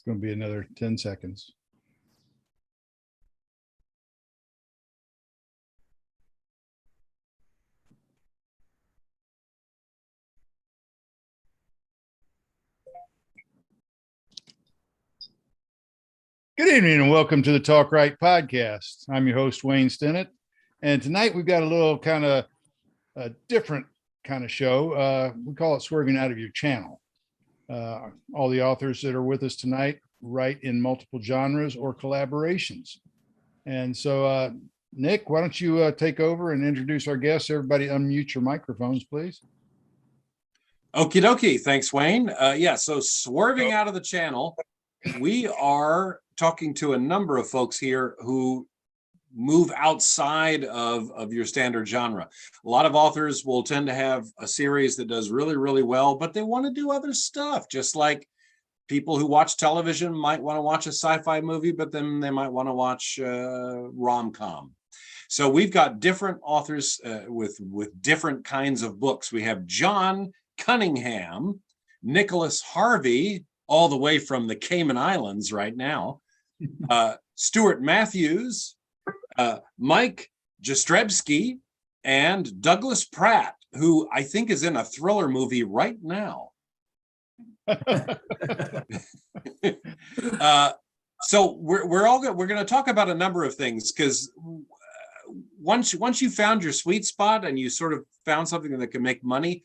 It's going to be another 10 seconds. Good evening and welcome to the TalkWrite podcast. I'm your host, Wayne Stinnett. And tonight we've got a little kind of a different kind of show. We call it Swerving Out of Your Channel. All the authors that are with us tonight write in multiple genres or collaborations. And so, Nick, why don't you take over and introduce our guests? Everybody unmute your microphones, please. Okie dokie. Thanks, Wayne. So Swerving Out of the Channel, we are talking to a number of folks here who move outside of your standard genre. A lot of authors will tend to have a series that does really, really well, but they want to do other stuff, just like people who watch television might want to watch a sci-fi movie, but then they might want to watch rom-com. So we've got different authors with different kinds of books. We have John Cunningham, Nicholas Harvey, all the way from the Cayman Islands right now, Stuart Matthews, Mike Jastrzebski, and Douglas Pratt, who I think is in a thriller movie right now. So we're going to talk about a number of things, because once you found your sweet spot and you sort of found something that can make money,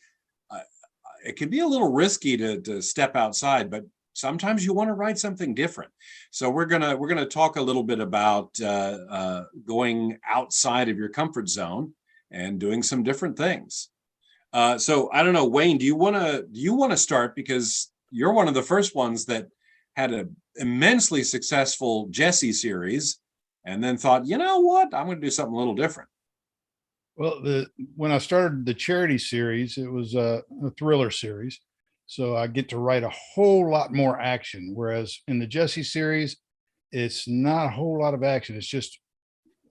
it can be a little risky to step outside, but sometimes you want to write something different. So we're gonna talk a little bit about going outside of your comfort zone and doing some different things. So I don't know, Wayne, do you want to start, because you're one of the first ones that had an immensely successful Jesse series, and then thought, you know what, I'm going to do something a little different. Well, when I started the charity series, it was a thriller series. So I get to write a whole lot more action, whereas in the Jesse series, it's not a whole lot of action. It's just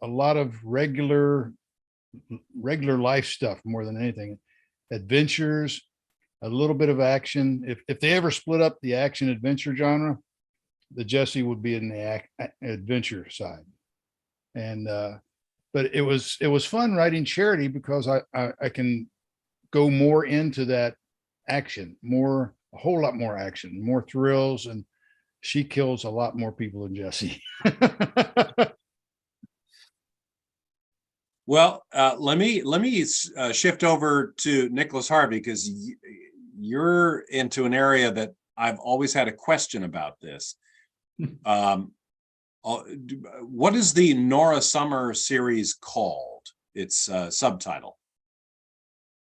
a lot of regular life stuff more than anything. Adventures, a little bit of action. If they ever split up the action adventure genre, the Jesse would be in the adventure side. And but it was fun writing charity, because I can go more into that action, a whole lot more action, more thrills, and she kills a lot more people than Jesse. Well, let me shift over to Nicholas Harvey, because you're into an area that I've always had a question about this. What is the Nora Summer series called? Its subtitle?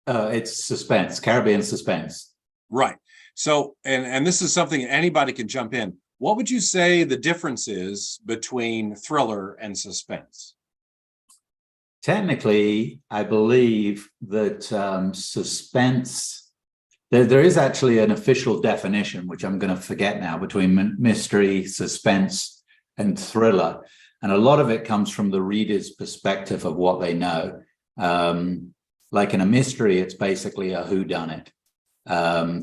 It's suspense, Caribbean suspense. Right. So, and this is something anybody can jump in. What would you say the difference is between thriller and suspense? Technically, I believe that suspense, there is actually an official definition, which I'm going to forget now, between mystery, suspense, and thriller. And a lot of it comes from the reader's perspective of what they know. Like in a mystery, it's basically a whodunit.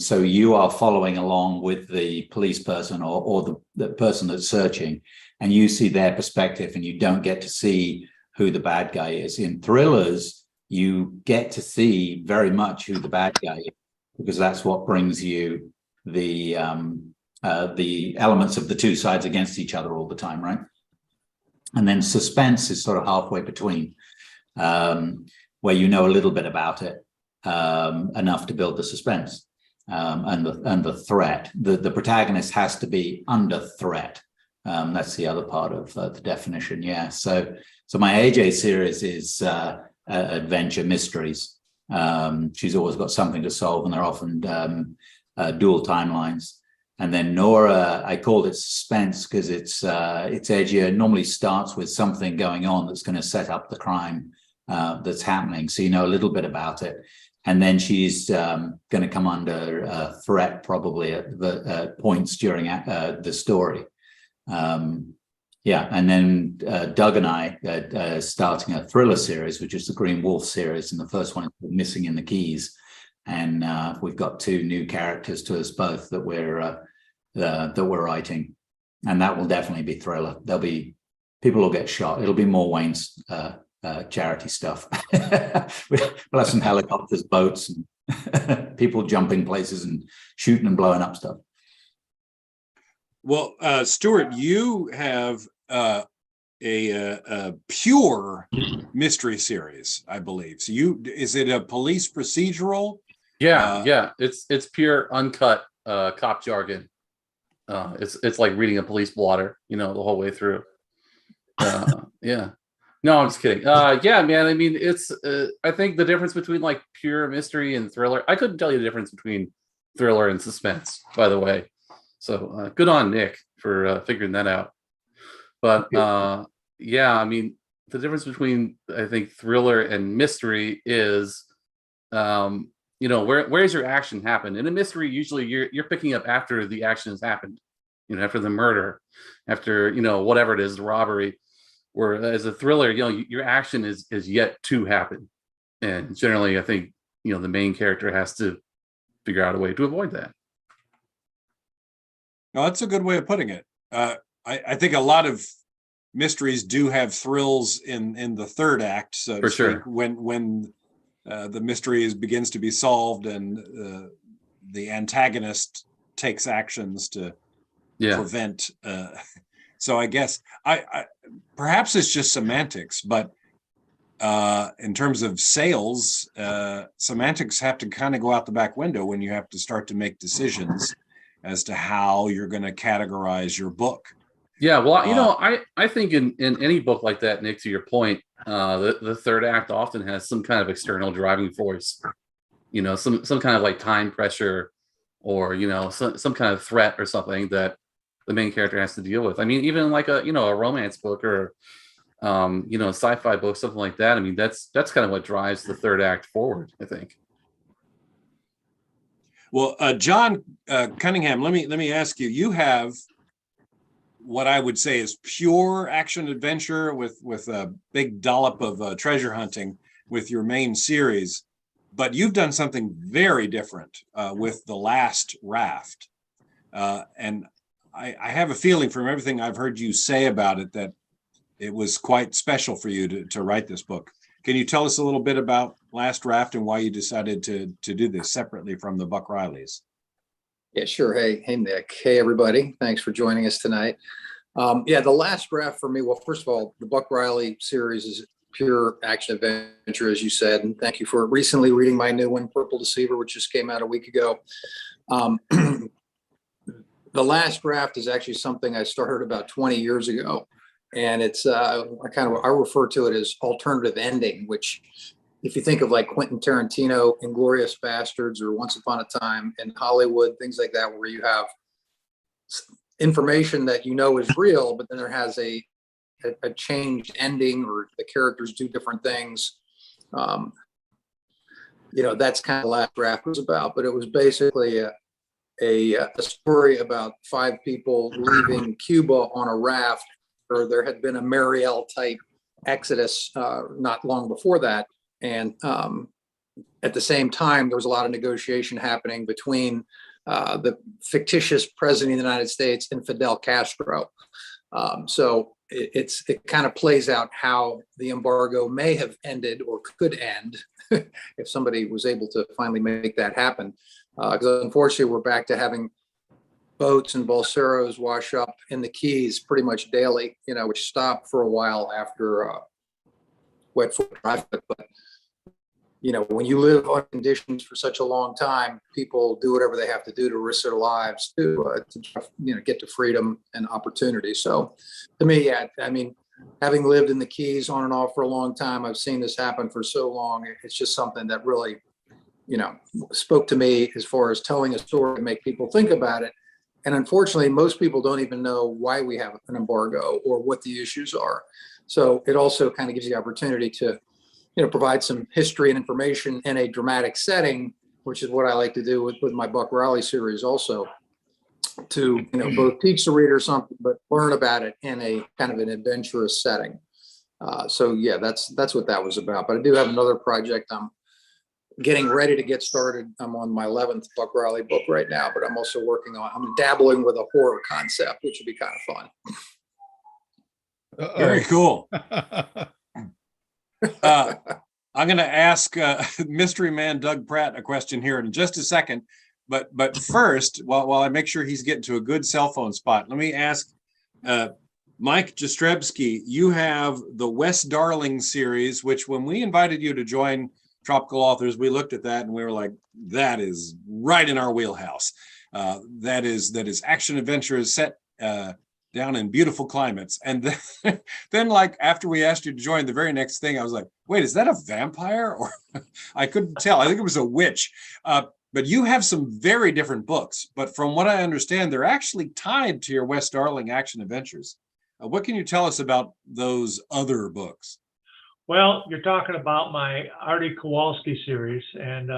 So you are following along with the police person or the person that's searching, and you see their perspective, and you don't get to see who the bad guy is. In thrillers, you get to see very much who the bad guy is, because that's what brings you the elements of the two sides against each other all the time, right? And then suspense is sort of halfway between, where you know a little bit about it, enough to build the suspense and the threat. The protagonist has to be under threat. That's the other part of the definition. Yeah. So my AJ series is adventure mysteries. She's always got something to solve, and they're often dual timelines. And then Nora, I called it suspense because it's edgier. It normally starts with something going on that's going to set up the crime that's happening, so you know a little bit about it. And then she's going to come under threat probably at the points during the story. And then Doug and I are starting a thriller series, which is the Green Wolf series, and the first one is Missing in the Keys. And we've got two new characters to us both that we're writing. And that will definitely be thriller. People will get shot. It'll be more Wayne's charity stuff. We'll have some helicopters, boats, and people jumping places and shooting and blowing up stuff. Well, Stuart, you have a pure mystery series, I believe. So is it a police procedural? Yeah. It's pure uncut cop jargon. It's like reading a police blotter, the whole way through. Yeah. No, I'm just kidding. Yeah, man. I mean, it's I think the difference between like pure mystery and thriller. I couldn't tell you the difference between thriller and suspense, by the way. So good on Nick for figuring that out. But yeah, I mean, the difference between I think thriller and mystery is, where's your action happen? In a mystery, usually you're picking up after the action has happened, after the murder, after whatever it is, the robbery. Whereas a thriller, your action is yet to happen, and generally, I think the main character has to figure out a way to avoid that. No, that's a good way of putting it. I think a lot of mysteries do have thrills in the third act, so to speak, when the mystery begins to be solved and the antagonist takes actions to prevent. So I guess I perhaps it's just semantics, but in terms of sales, semantics have to kind of go out the back window when you have to start to make decisions as to how you're going to categorize your book. Yeah, well, I think in any book like that, Nick, to your point, the third act often has some kind of external driving force, some kind of like time pressure, or some kind of threat or something that the main character has to deal with. I mean, even like a romance book or sci-fi book, something like that. I mean, that's kind of what drives the third act forward, I think. Well, John Cunningham, let me ask you. You have what I would say is pure action adventure with a big dollop of treasure hunting with your main series, but you've done something very different with The Last Raft, and I have a feeling from everything I've heard you say about it that it was quite special for you to write this book. Can you tell us a little bit about Last Raft and why you decided to do this separately from the Buck Rileys? Yeah, sure. Hey, Nick. Hey, everybody. Thanks for joining us tonight. The Last Raft for me, well, first of all, the Buck Riley series is pure action adventure, as you said. And thank you for recently reading my new one, Purple Deceiver, which just came out a week ago. The Last Raft is actually something I started about 20 years ago. And it's, I refer to it as alternative ending, which if you think of like Quentin Tarantino, Inglourious Bastards, or Once Upon a Time in Hollywood, things like that, where you have information that is real, but then there has a changed ending, or the characters do different things. That's kind of Last Raft was about, but it was basically a story about 5 people leaving Cuba on a raft, or there had been a Mariel type exodus not long before that. And at the same time, there was a lot of negotiation happening between the fictitious president of the United States and Fidel Castro. So it kind of plays out how the embargo may have ended or could end if somebody was able to finally make that happen. Because unfortunately, we're back to having boats and balseros wash up in the Keys pretty much daily, which stopped for a while after wet foot traffic. But when you live on conditions for such a long time, people do whatever they have to do to risk their lives to get to freedom and opportunity. So to me, having lived in the Keys on and off for a long time, I've seen this happen for so long. It's just something that really, spoke to me as far as telling a story to make people think about it. And unfortunately, most people don't even know why we have an embargo or what the issues are. So it also kind of gives you the opportunity to provide some history and information in a dramatic setting, which is what I like to do with my Buck Riley series also, to both teach the reader something, but learn about it in a kind of an adventurous setting. So yeah, that's what that was about. But I do have another project I'm getting ready to get started. I'm on my 11th Buck Riley book right now, but I'm also I'm dabbling with a horror concept, which would be kind of fun. Very cool. I'm going to ask mystery man Doug Pratt a question here in just a second. But first, while I make sure he's getting to a good cell phone spot, let me ask Mike Jastrzebski, you have the Wes Darling series, which when we invited you to join Tropical Authors, we looked at that and we were like, that is right in our wheelhouse. That is action adventures set down in beautiful climates. And then like after we asked you to join, the very next thing I was like, wait, is that a vampire? Or I couldn't tell. I think it was a witch. But you have some very different books. But from what I understand, they're actually tied to your Wes Darling action adventures. What can you tell us about those other books? Well, you're talking about my Artie Kowalski series, and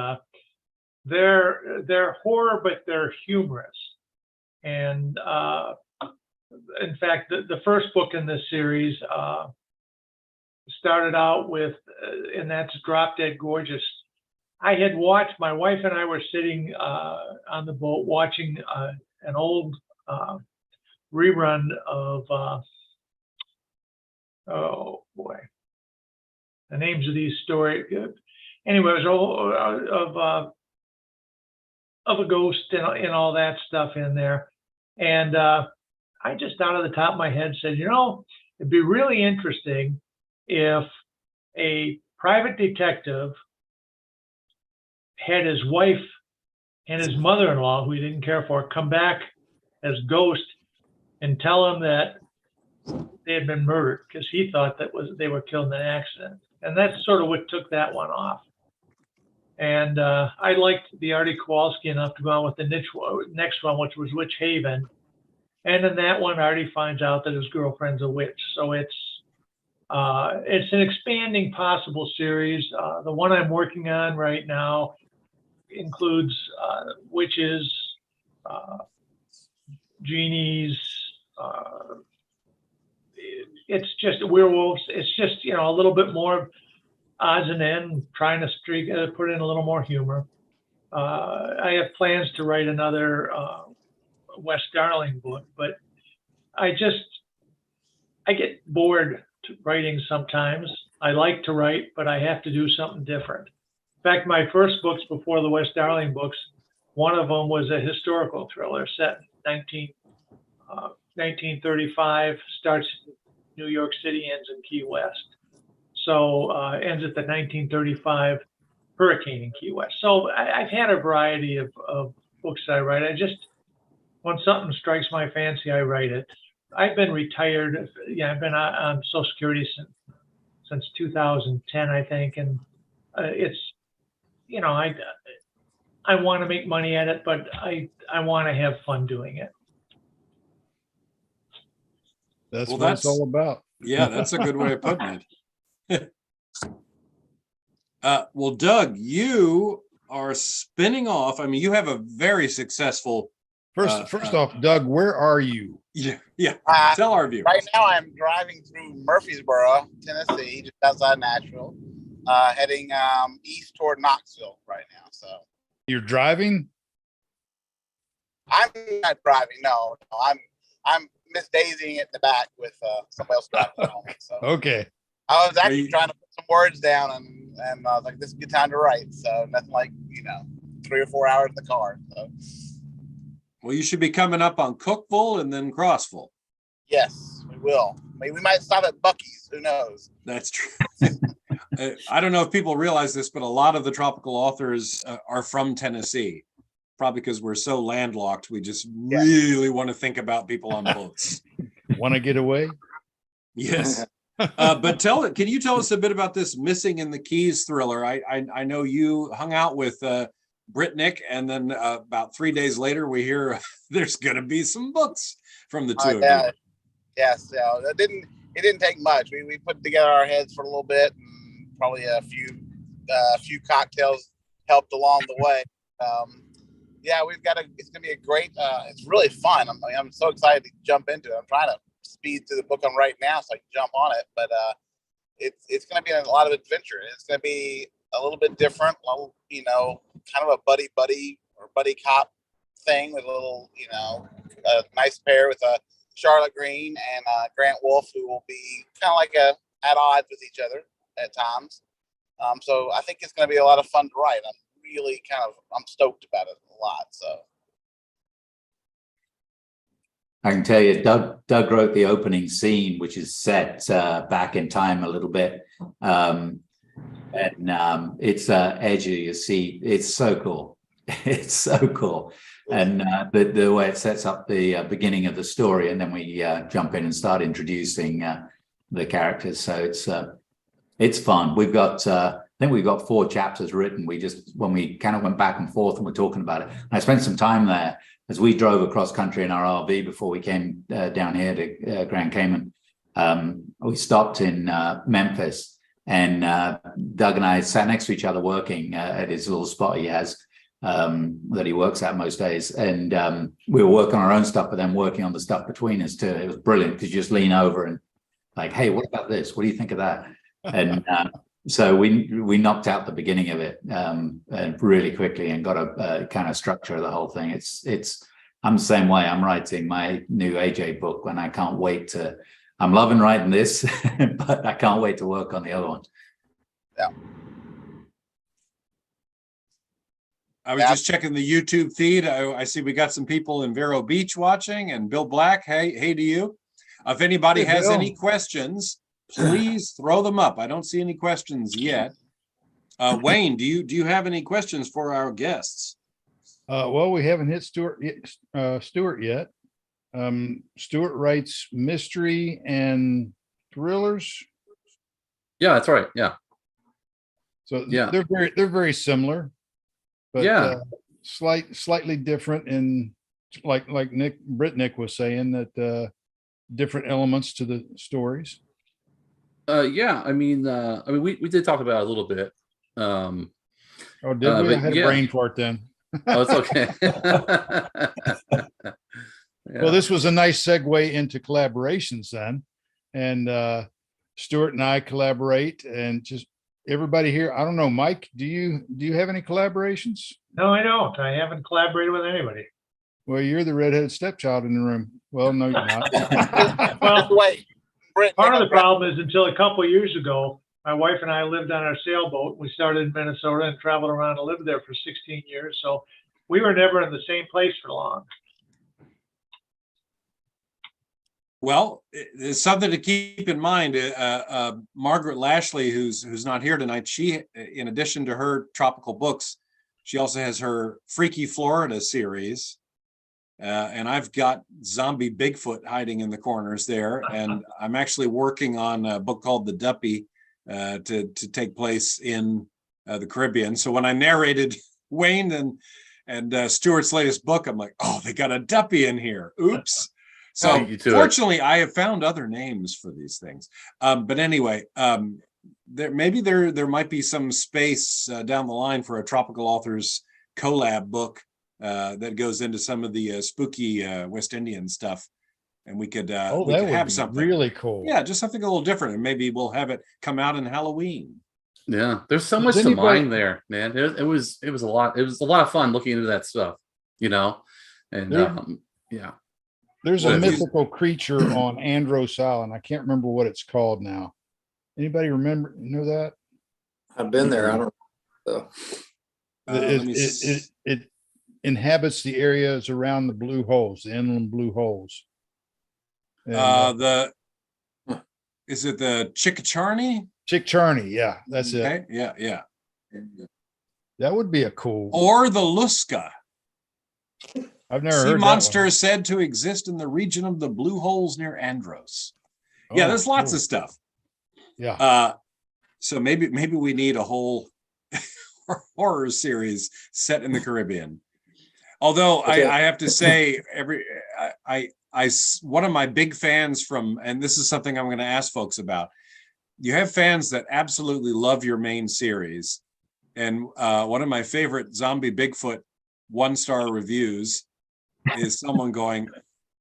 they're horror, but they're humorous. And in fact, the first book in this series started out with, and that's Drop Dead Gorgeous. I had watched, my wife and I were sitting on the boat watching an old rerun of, oh boy, the names of these stories. Anyway, it was of a ghost and all that stuff in there. And I just out of the top of my head said, it'd be really interesting if a private detective had his wife and his mother-in-law, who he didn't care for, come back as ghosts and tell him that they had been murdered because he thought they were killed in an accident. And that's sort of what took that one off. And I liked the Artie Kowalski enough to go on with the next one, which was Witch Haven. And in that one, Artie finds out that his girlfriend's a witch. So it's an expanding possible series. The one I'm working on right now includes witches, genies. It's just werewolves. It's just a little bit more odds and ends, trying to put in a little more humor. I have plans to write another Wes Darling book, but I get bored writing sometimes. I like to write, but I have to do something different. In fact, my first books before the Wes Darling books, one of them was a historical thriller set in 1935, starts in New York City, ends in Key West. So ends at the 1935 hurricane in Key West. So I've had a variety of books that I write. When something strikes my fancy, I write it. I've been retired. I've been on Social Security since 2010, I think. And it's, I want to make money at it, but I want to have fun doing it. That's what it's all about. Yeah, that's a good way of putting it. Well, Doug, you are spinning off. I mean, you have a very successful. First off, Doug, where are you? Yeah. Tell our viewers. Right now, I'm driving through Murfreesboro, Tennessee, just outside Nashville, heading east toward Knoxville right now. So You're driving? I'm not driving. No, I'm Miss Daisying at the back with somebody else driving at the moment. So Okay. I was actually trying to put some words down, and I was like, "This is a good time to write." So nothing like 3 or 4 hours in the car. So. Well, you should be coming up on Cookville and then Crossville. Yes, we will. Maybe we might stop at Buc-ee's. Who knows? That's true. I don't know if people realize this, but a lot of the tropical authors are from Tennessee. Probably because we're so landlocked, we just really want to think about people on boats. Want to get away? Yes. But can you tell us a bit about this Missing in the Keys thriller? I know you hung out with Britnick, and then about 3 days later, we hear there's going to be some books from the two of you. Yes, it didn't take much. We put together our heads for a little bit, and probably a few cocktails helped along the way. It's going to be a great. It's really fun. I'm so excited to jump into it. I'm trying to speed through the book I'm writing now so I can jump on it, but it's going to be a lot of adventure. It's going to be a little bit different, you know, kind of a buddy or buddy cop thing with a little, you know, a nice pair with a Charlotte Green and Grant Wolf, who will be kind of like at odds with each other at times. So I think it's going to be a lot of fun to write. I'm stoked about it a lot. So I can tell you, Doug wrote the opening scene, which is set back in time a little bit. It's edgy, you see. It's so cool. It's so cool. And the way it sets up the beginning of the story, and then we jump in and start introducing the characters. So it's fun. We've got I think we've got 4 chapters written. When we kind of went back and forth and we're talking about it. And I spent some time there as we drove across country in our RV before we came down here to Grand Cayman. We stopped in Memphis, and Doug and I sat next to each other working at his little spot he has that he works at most days. And we were working on our own stuff, but then working on the stuff between us too. It was brilliant because you just lean over and like, hey, what about this? What do you think of that? And so we knocked out the beginning of it really quickly and got a kind of structure of the whole thing. I'm the same way. I'm writing my new AJ book when I can't wait to. I'm loving writing this, but I can't wait to work on the other one. Yeah. I was just checking the YouTube feed. I see we got some people in Vero Beach watching, and Bill Black. Hey to you. If anybody has any questions, please throw them up. I don't see any questions yet. Wayne, do you have any questions for our guests? Well, we haven't hit Stuart yet. Stuart writes mystery and thrillers. Yeah, that's right. Yeah. So Yeah. they're very similar, but Yeah. slightly different in like Nick was saying that different elements to the stories. Yeah. I mean, we did talk about it a little bit. Oh, did we? But I had a brain fart then. Oh, it's okay. Yeah. Well, this was a nice segue into collaborations then. And Stuart and I collaborate, and just everybody here. I don't know, Mike, do you have any collaborations? No, I don't. I haven't collaborated with anybody. Well, you're the redheaded stepchild in the room. Well, no, you're not. Well, wait, Brent, part of the problem is until a couple of years ago, my wife and I lived on our sailboat. We started in Minnesota and traveled around and lived there for 16 years. So we were never in the same place for long. Well, it's something to keep in mind. Margaret Lashley, who's not here tonight, she, in addition to her tropical books, she also has her Freaky Florida series. And I've got zombie Bigfoot hiding in the corners there. And I'm actually working on a book called The Duppy to take place in the Caribbean. So when I narrated Wayne and Stuart's latest book, I'm like, oh, they got a Duppy in here. Oops. So fortunately, I have found other names for these things. But anyway, there might be some space down the line for a tropical authors collab book that goes into some of the spooky West Indian stuff, and we could have something really cool. Yeah, just something a little different, and maybe we'll have it come out in Halloween. Yeah, there's so much to mine there, man. It was a lot. It was a lot of fun looking into that stuff, and yeah. There's a mythical creature on Andros Island. I can't remember what it's called now. Anybody know that? I've been there. I don't know. It inhabits the areas around the blue holes, the inland blue holes. And, is it the Chickacharney? Chickacharney, yeah, that's it. Yeah. That would be a cool. Or the Luska. I've never heard sea that monster one. said to exist in the region of the blue holes near Andros. Oh, yeah, there's lots cool. of stuff. Yeah. So maybe we need a whole horror series set in the Caribbean. Although I have to say, one of my big fans and this is something I'm going to ask folks about. You have fans that absolutely love your main series, and one of my favorite zombie Bigfoot 1-star reviews is someone going,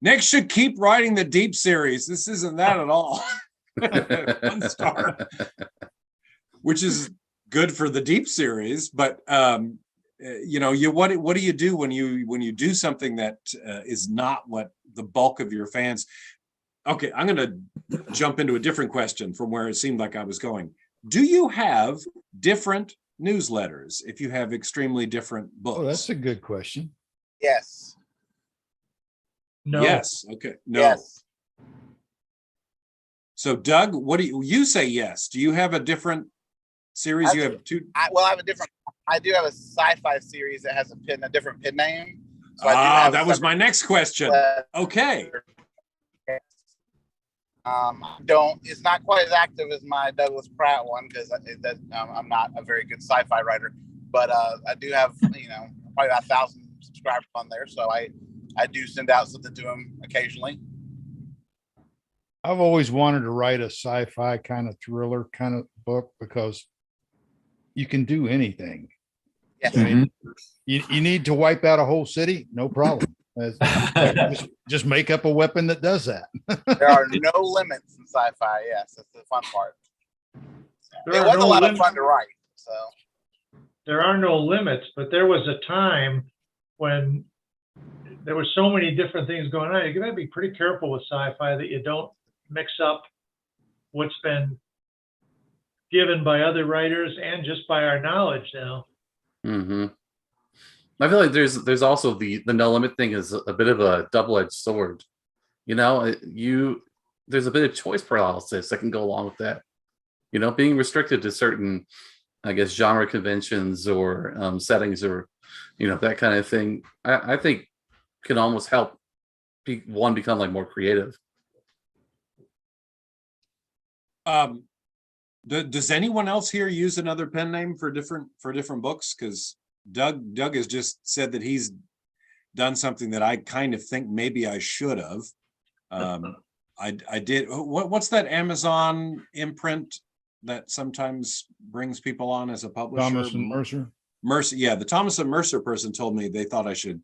Nick should keep writing the deep series. This isn't that at all. 1 star, which is good for the deep series, but what do you do when you do something that is not what the bulk of your fans? Okay, I'm going to jump into a different question from where it seemed like I was going. Do you have different newsletters if you have extremely different books? Oh, that's a good question. Yes. No. Yes. Okay. No. Yes. So Doug, what do you say? Yes. Do you have a different series? You have two. I do have a sci-fi series that has a different pen name. So I do have that was my next question. Okay. It's not quite as active as my Douglas Pratt one because I'm not a very good sci-fi writer, but I do have probably about 1,000 subscribers on there, so I do send out something to them occasionally. I've always wanted to write a sci-fi kind of thriller kind of book because you can do anything. Yes. I mean, you need to wipe out a whole city, no problem. Just make up a weapon that does that. There are no limits in sci-fi. Yes, that's the fun part. There It are was no a lot of limits. fun to write. So There are no limits, but there was a time when there were so many different things going on. You got to be pretty careful with sci-fi that you don't mix up what's been given by other writers and just by our knowledge now. Mm-hmm. I feel like there's also the no limit thing is a bit of a double-edged sword. There's a bit of choice paralysis that can go along with that. Being restricted to certain, I guess, genre conventions or settings or that kind of thing. I think can almost help one become like more creative. Does anyone else here use another pen name for different books? Because Doug has just said that he's done something that I kind of think maybe I should have. I did. What's that Amazon imprint that sometimes brings people on as a publisher? Thomas and Mercer. Mercer, yeah, the Thomas and Mercer person told me they thought I should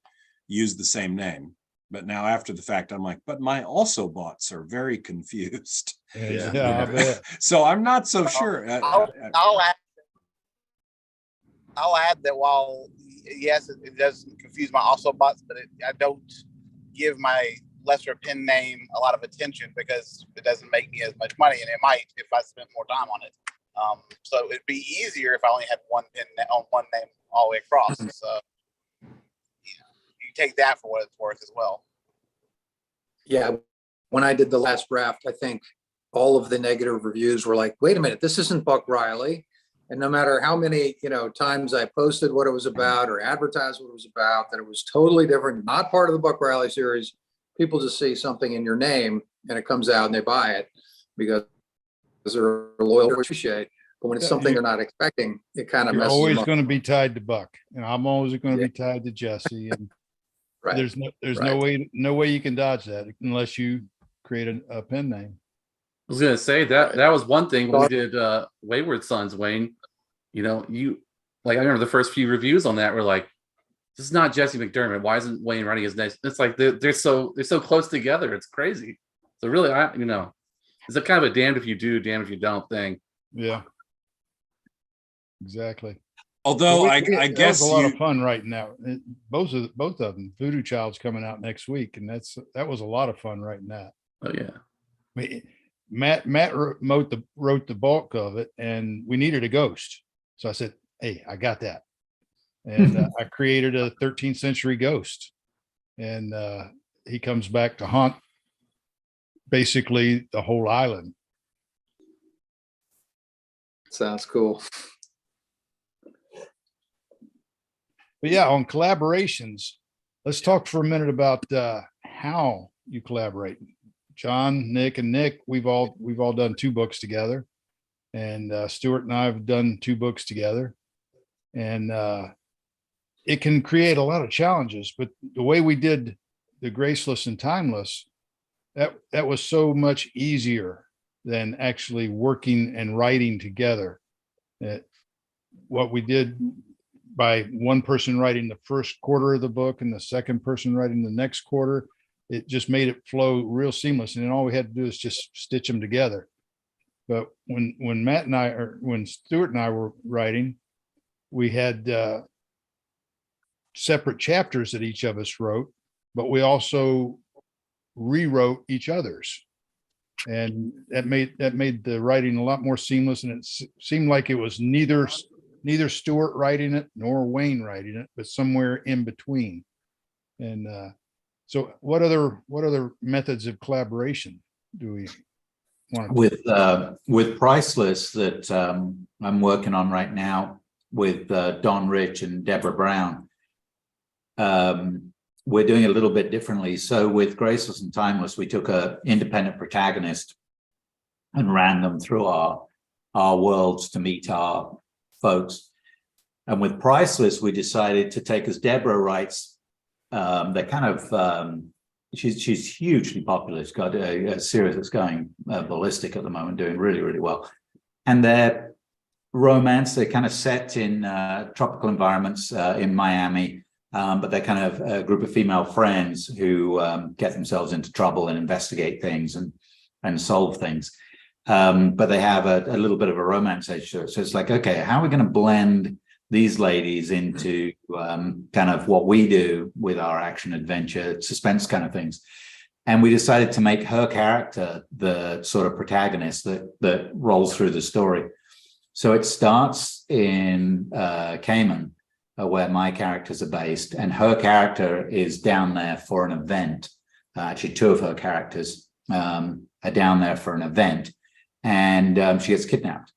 use the same name. But now after the fact, I'm like, but my also bots are very confused. Yeah, I bet. So I'm not so sure. I'll add that while yes, it does confuse my also bots, but I don't give my lesser pen name a lot of attention because it doesn't make me as much money, and it might if I spent more time on it. So it'd be easier if I only had one pen on one name all the way across. So you take that for what it's worth as well. Yeah, when I did the last draft, I think all of the negative reviews were like, wait a minute, this isn't Buck Riley. And no matter how many, times I posted what it was about or advertised what it was about, that it was totally different, not part of the Buck Riley series, people just see something in your name and it comes out and they buy it because they're loyal to appreciate. But when it's something they're not expecting, it kind of You're messes always them up. going to be tied to Buck, and I'm always going to be tied to Jesse. And Right. there's no way you can dodge that unless you create a pen name. I was gonna say that was one thing when we did Wayward Sons, Wayne. I remember the first few reviews on that were like, this is not Jesse McDermott. Why isn't Wayne writing his name? It's like they're so close together. It's crazy. So really, it's a kind of a damned if you do, damned if you don't thing. Yeah, exactly. Although I that guess was a lot of fun writing out. Both of them. Voodoo Child's coming out next week, and that was a lot of fun writing that. Oh yeah. I mean, Matt wrote the bulk of it, and we needed a ghost. So I said, "Hey, I got that," and I created a 13th century ghost, and he comes back to haunt basically the whole island. Sounds cool. But yeah, on collaborations, let's talk for a minute about how you collaborate. John, Nick, and Nick, we've all done 2 books together, and Stuart and I have done 2 books together, and it can create a lot of challenges. But the way we did the Graceless and Timeless, that was so much easier than actually working and writing together. What we did by one person writing the first quarter of the book and the second person writing the next quarter, it just made it flow real seamless. And then all we had to do is just stitch them together. But when Matt and I, or when Stuart and I were writing, we had separate chapters that each of us wrote, but we also rewrote each other's. And that made the writing a lot more seamless. And it seemed like it was neither Stuart writing it nor Wayne writing it, but somewhere in between. And so what other methods of collaboration do we want to with Priceless that I'm working on right now with Don Rich and Deborah Brown? We're doing it a little bit differently. So with Graceless and Timeless, we took a independent protagonist and ran them through our worlds to meet our folks. And with Priceless, we decided to take, as Deborah writes, they're kind of she's hugely popular. She's got a series that's going ballistic at the moment, doing really, really well. And they're romance, they're kind of set in tropical environments in Miami. But they're kind of a group of female friends who get themselves into trouble and investigate things and solve things. But they have a little bit of a romance edge to it. So it's like, okay, how are we going to blend these ladies into kind of what we do with our action adventure, suspense kind of things? And we decided to make her character the sort of protagonist that rolls through the story. So it starts in Cayman, where my characters are based, and her character is down there for an event. Actually, two of her characters are down there for an event, and she gets kidnapped.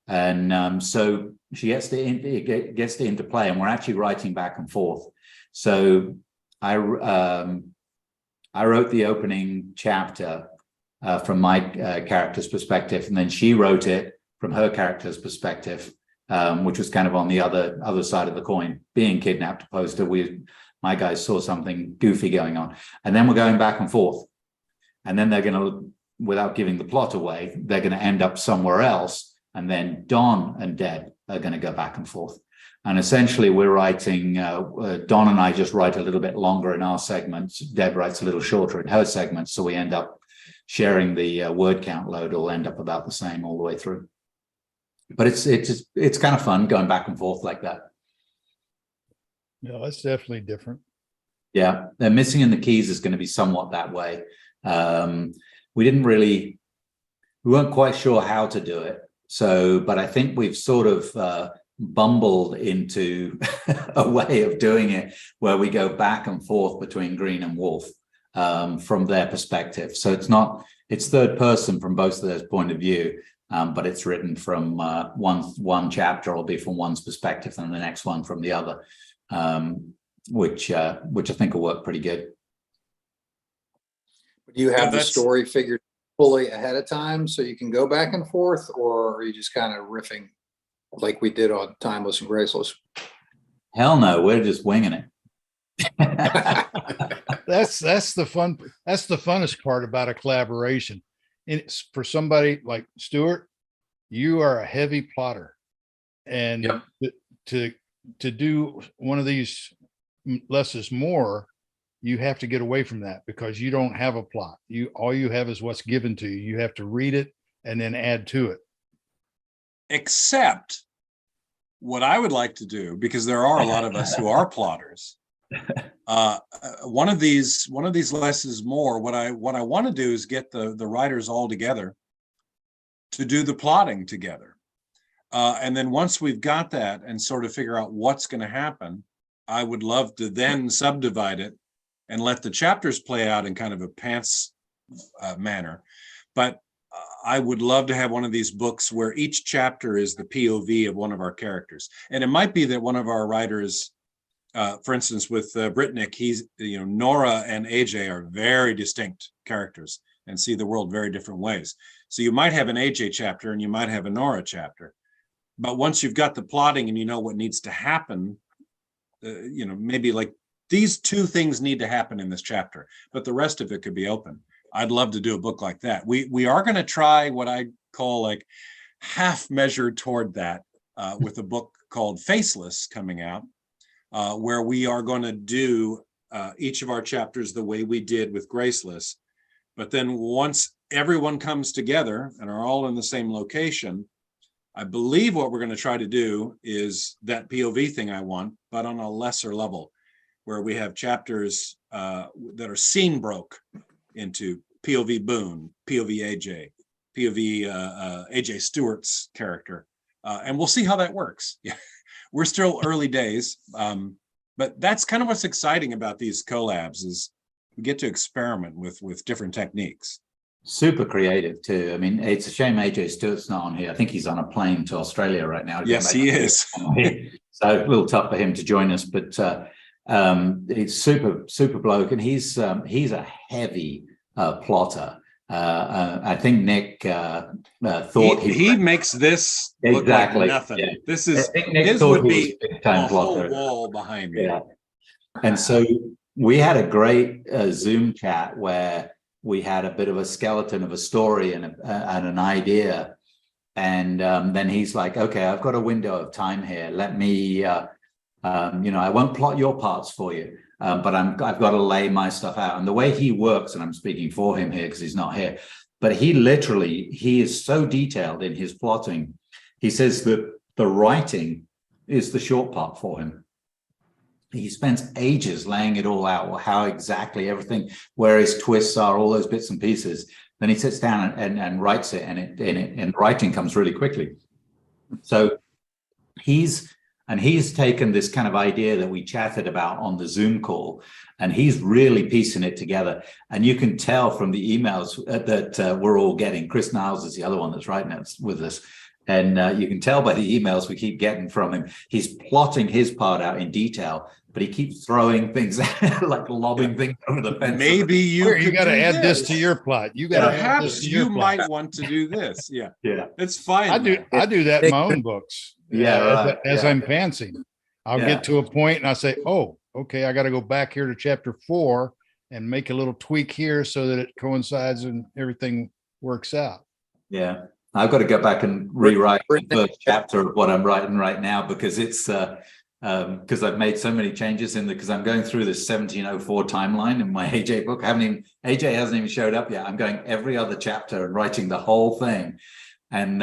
And so she gets to interplay, and we're actually writing back and forth. So I wrote the opening chapter from my character's perspective, and then she wrote it from her character's perspective. Which was kind of on the other side of the coin, being kidnapped, opposed to my guys saw something goofy going on. And then we're going back and forth. And then they're going to, without giving the plot away, they're going to end up somewhere else. And then Don and Deb are going to go back and forth. And essentially we're writing, Don and I just write a little bit longer in our segments. Deb writes a little shorter in her segments. So we end up sharing the word count load. Will end up about the same all the way through. But it's kind of fun going back and forth like that. Yeah, that's definitely different. Yeah, they're Missing in the Keys is going to be somewhat that way. We weren't quite sure how to do it. So, but I think we've sort of bumbled into a way of doing it where we go back and forth between Green and Wolf from their perspective. So it's third person from both of their point of view. But it's written from one chapter will be from one's perspective and the next one from the other, which I think will work pretty good. Do you have the story figured fully ahead of time so you can go back and forth, or are you just kind of riffing like we did on Timeless and Graceless? Hell no, we're just winging it. That's the fun. That's the funnest part about a collaboration. And it's for somebody like Stuart, you are a heavy plotter, and Yep. to do one of these less is more, you have to get away from that because you don't have a plot. All you have is what's given to you. You have to read it and then add to it. Except what I would like to do, because there are a lot of us who are plotters. One of these less is more. What I want to do is get the writers all together to do the plotting together, and then once we've got that and sort of figure out what's going to happen, I would love to then subdivide it and let the chapters play out in kind of a pants manner. But I would love to have one of these books where each chapter is the POV of one of our characters, and it might be that one of our writers. For instance, with Britnick, Nora and AJ are very distinct characters and see the world very different ways. So you might have an AJ chapter and you might have a Nora chapter. But once you've got the plotting and you know what needs to happen, maybe like these two things need to happen in this chapter, but the rest of it could be open. I'd love to do a book like that. We are going to try what I call like half measured toward that with a book called Faceless coming out. Where we are going to do each of our chapters the way we did with Graceless. But then once everyone comes together and are all in the same location, I believe what we're going to try to do is that POV thing I want, but on a lesser level, where we have chapters that are scene broke into POV Boone, POV AJ, POV AJ Stewart's character. And we'll see how that works. Yeah, we're still early days, but that's kind of what's exciting about these collabs is we get to experiment with different techniques. Super creative too. I mean, it's a shame AJ Stewart's not on here. I think he's on a plane to Australia right now. Yes, he is. So a little tough for him to join us, but it's super bloke, and he's a heavy plotter. I think Nick thought he makes this look exactly like nothing. Yeah. This is his would be a whole wall behind me. Yeah. And so we had a great Zoom chat where we had a bit of a skeleton of a story and an idea, and then he's like, "Okay, I've got a window of time here. Let me, I won't plot your parts for you." But I've got to lay my stuff out. And the way he works, and I'm speaking for him here because he's not here, but he is so detailed in his plotting. He says that the writing is the short part for him. He spends ages laying it all out, how exactly everything, where his twists are, all those bits and pieces. Then he sits down and writes it, and writing comes really quickly. So he's taken this kind of idea that we chatted about on the Zoom call, and he's really piecing it together. And you can tell from the emails that we're all getting. Chris Niles is the other one that's writing it with us. And you can tell by the emails we keep getting from him. He's plotting his part out in detail, but he keeps throwing things like lobbing things over the fence. Maybe you got to add this to your plot. You got to add this to your plot. Might want to do this. Yeah, yeah, it's fine. I do that in my own books. Yeah, right. As I'm pantsing, I'll get to a point and I say, "Oh, okay, I got to go back here to chapter 4 and make a little tweak here so that it coincides and everything works out." Yeah. I've got to go back and rewrite the first chapter of what I'm writing right now, because it's because I've made so many changes because I'm going through this 1704 timeline in my AJ book. AJ hasn't even showed up yet. I'm going every other chapter and writing the whole thing. And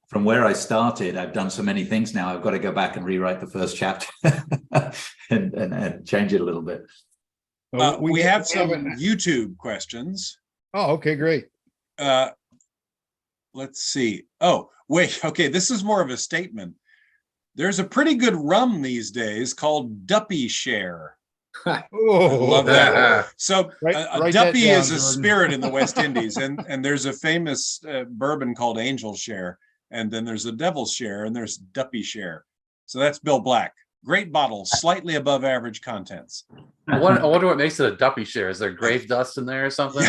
from where I started, I've done so many things now. I've got to go back and rewrite the first chapter and change it a little bit. We have some YouTube questions. Oh, okay, great. Let's see. Oh, wait. Okay, this is more of a statement. There's a pretty good rum these days called Duppy Share. Oh, I love that. So write Duppy down, is a Jordan. spirit in the West Indies, and there's a famous bourbon called Angel Share, and then there's a Devil's Share, and there's Duppy Share. So that's Bill Black. Great bottle, slightly above average contents. I wonder what makes it a Duppy Share. Is there grave dust in there or something?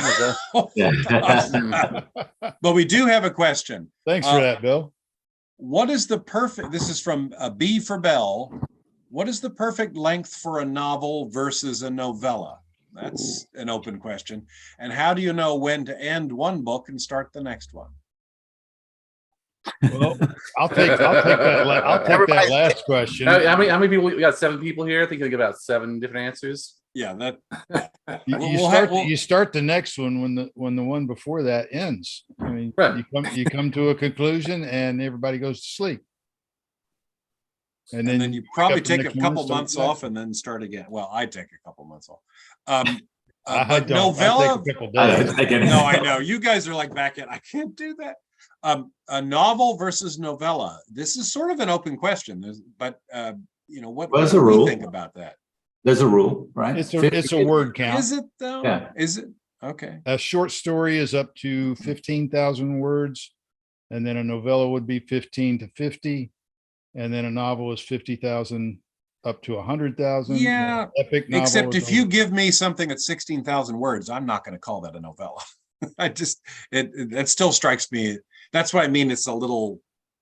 But we do have a question. Thanks for that, Bill. What is the perfect, this is from B for Bell. What is the perfect length for a novel versus a novella? That's an open question. And how do you know when to end one book and start the next one? Well, I'll take that last question. How many people? We got 7 people here. I think we get about 7 different answers. Yeah, that you start the next one when the one before that ends. I mean, right. you come to a conclusion and everybody goes to sleep. And then you probably take a couple months off and then start again. Well, I take a couple months off. But novella. No, I know you guys are like back in. I can't do that. A novel versus novella. This is sort of an open question, but what do you think about that? There's a rule, right? It's a word count. Is it though? Yeah. Is it? Okay. A short story is up to 15,000 words, and then a novella would be 15 to 50, and then a novel is 50,000 up to 100,000. Yeah. Epic novel. Except if you give me something that's 16,000 words, I'm not going to call that a novella. It still strikes me. That's what I mean. It's a little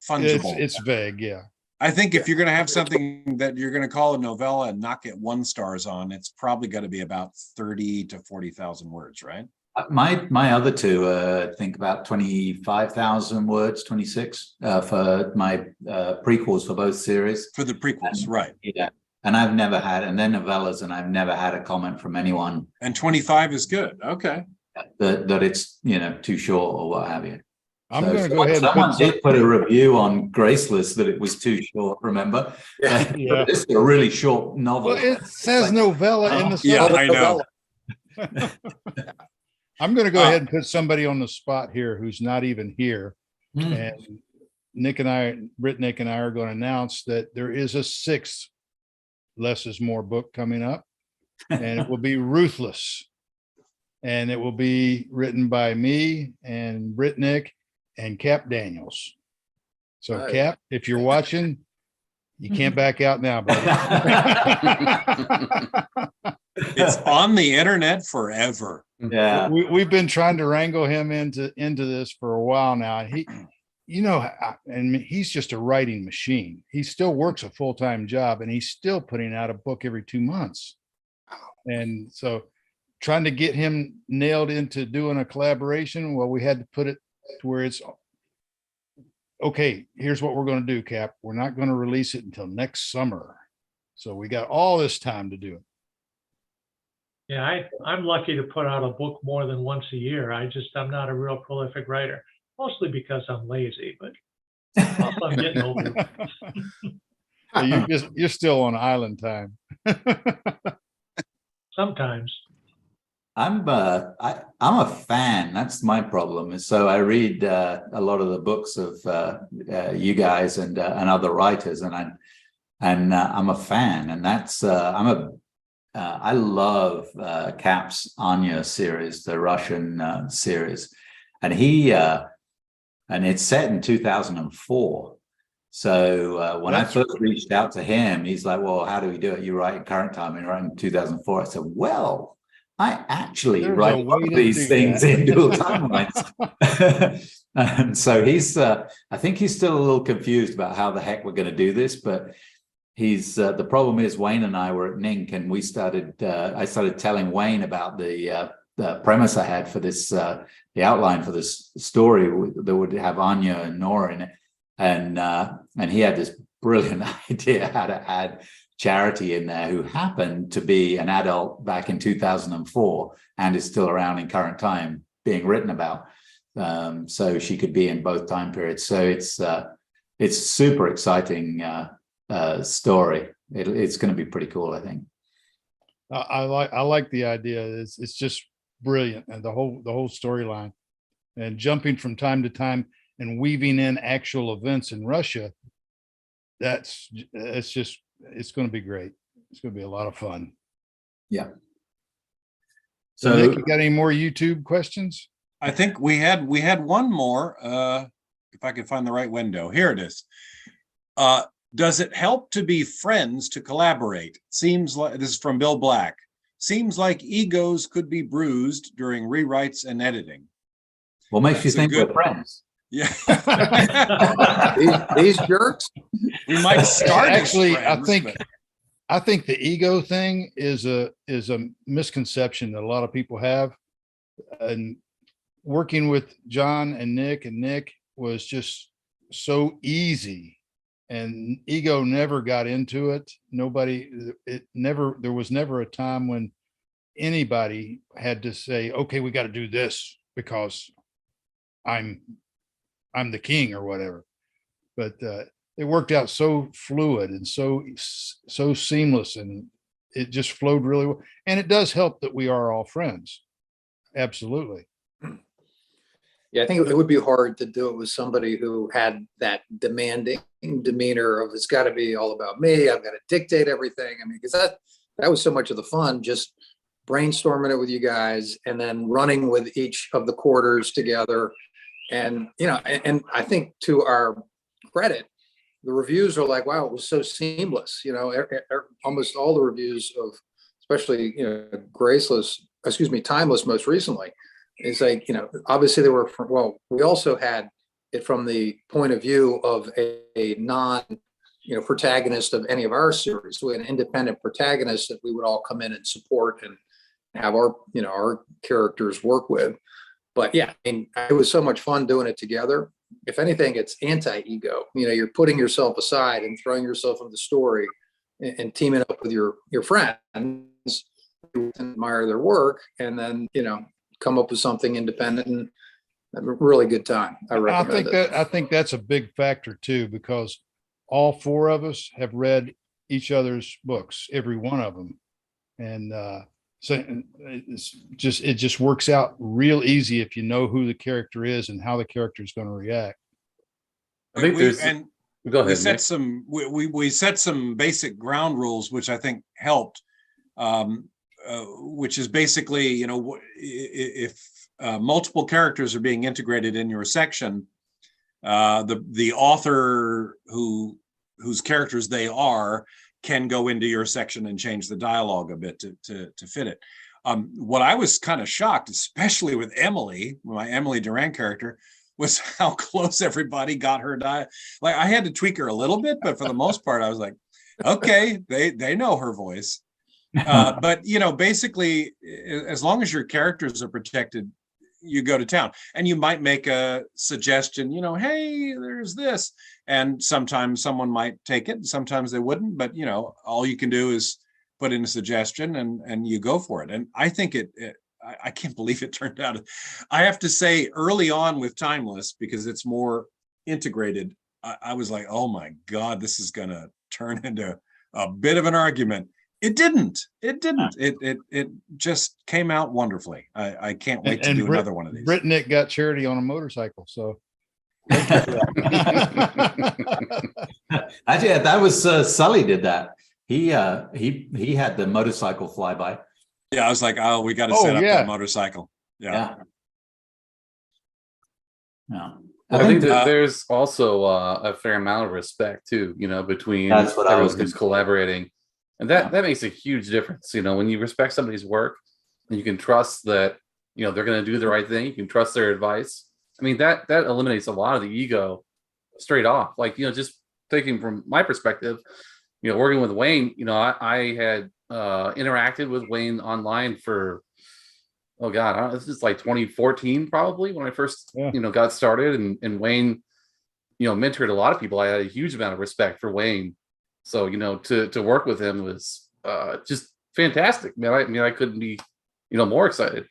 fungible. It's vague. Yeah. I think if you're going to have something that you're going to call a novella and not get 1 stars on, it's probably going to be about 30 to 40,000 words, right? My other two, I think about 25,000 words, 26 for my prequels for both series. For the prequels, right? Yeah, and I've never had, and then novellas, and I've never had a comment from anyone. And 25 is good. Okay. that it's, you know, too short or what have you. I'm So going to go ahead and someone put did put a review on Graceless that it was too short, remember? Yeah. Yeah. This is a really short novel. Well, it says novella in the Yeah, subtitle. I know. I'm going to go ahead and put somebody on the spot here who's not even here. Hmm. And Nick and I are going to announce that there is a 6th Less is More book coming up, and it will be Ruthless. And it will be written by me and Nick and Cap Daniels. So Nice. Cap, if you're watching, you can't back out now, buddy. It's on the internet forever. Yeah. We've been trying to wrangle him into this for a while now. He, you know, and he's just a writing machine. He still works a full-time job, and he's still putting out a book every 2 months. And so trying to get him nailed into doing a collaboration, well, we had to put it to where it's okay. Here's what we're going to do, Cap. We're not going to release it until next summer. So we got all this time to do it. Yeah, I'm lucky to put out a book more than once a year. I'm not a real prolific writer, mostly because I'm lazy, but also I'm getting older. So you're still on island time. Sometimes. I'm a fan. That's my problem. So I read a lot of the books of you guys and other writers, and I'm a fan. And that's I love Cap's Anya series, the Russian series, and and it's set in 2004. So when I first reached out to him, he's like, "Well, how do we do it? You write in current time and write in 2004." I said, "Well, I actually write these things in dual timelines." And so I think he's still a little confused about how the heck we're going to do this, but the problem is Wayne and I were at NINC, and I started telling Wayne about the premise I had for this, the outline for this story that would have Anya and Nora in it. And he had this brilliant idea how to add Charity in there, who happened to be an adult back in 2004 and is still around in current time being written about. So she could be in both time periods. So it's super exciting story. It's going to be pretty cool, I think. I like the idea. It's just brilliant, and the whole storyline, and jumping from time to time and weaving in actual events in Russia. It's going to be great. It's going to be a lot of fun. Yeah. So Nick, you got any more YouTube questions? I think we had one more. If I could find the right window, here it is. Does it help to be friends to collaborate? Seems like, this is from Bill Black. Seems like egos could be bruised during rewrites and editing. What makes you think we're friends? Yeah. These jerks. We might start Actually, as friends, I think the ego thing is a misconception that a lot of people have. And working with John and Nick was just so easy, and ego never got into it. There was never a time when anybody had to say, okay, we got to do this because I'm the king or whatever. But it worked out so fluid and so seamless, and it just flowed really well. And it does help that we are all friends. Absolutely. Yeah, I think it would be hard to do it with somebody who had that demanding demeanor of, it's got to be all about me. I've got to dictate everything. I mean, because that was so much of the fun, just brainstorming it with you guys and then running with each of the quarters together. And, and I think to our credit, the reviews are like, wow, it was so seamless. Almost all the reviews of, especially, Timeless most recently, is like, obviously they were, we also had it from the point of view of a non, protagonist of any of our series. So we had an independent protagonist that we would all come in and support and have our characters work with. But yeah, I mean, it was so much fun doing it together. If anything, it's anti-ego. You're putting yourself aside and throwing yourself into the story and teaming up with your friends who admire their work, and then, come up with something independent, and a really good time. I recommend it. I think that's a big factor too, because all four of us have read each other's books, every one of them. And so it just works out real easy if you know who the character is and how the character is going to react. I think there's. Go ahead. We set some basic ground rules, which I think helped. Which is basically, you know, if multiple characters are being integrated in your section, the author whose characters they are can go into your section and change the dialogue a bit to fit it. What I was kind of shocked, especially with Emily, my Emily Durant character, was how close everybody got her like I had to tweak her a little bit, but for the most part, I was like, okay, they know her voice. But you know, basically, as long as your characters are protected, you go to town, and you might make a suggestion, you know, hey, there's this, and sometimes someone might take it, sometimes they wouldn't, but you know, all you can do is put in a suggestion and you go for it. And I think I can't believe it turned out. I have to say, early on with Timeless, because it's more integrated, I was like, oh my God, this is gonna turn into a bit of an argument. It didn't. It just came out wonderfully. I can't wait to do another one of these. Brittnick got Charity on a motorcycle, so. Actually, that was Sully did that. He had the motorcycle flyby. Yeah, I was like, oh, we got to set up that motorcycle. Yeah. I think that there's also a fair amount of respect too, you know, between everyone who's collaborating. And that makes a huge difference, you know, when you respect somebody's work and you can trust that, you know, they're going to do the right thing. You can trust their advice. I mean, that eliminates a lot of the ego straight off. Like, you know, just taking from my perspective, you know, working with Wayne, you know, I had interacted with Wayne online for, oh God, this is like 2014 probably when I first, you know, got started, and Wayne, you know, mentored a lot of people. I had a huge amount of respect for Wayne. So, you know, to work with him was just fantastic, man. I couldn't be, you know, more excited.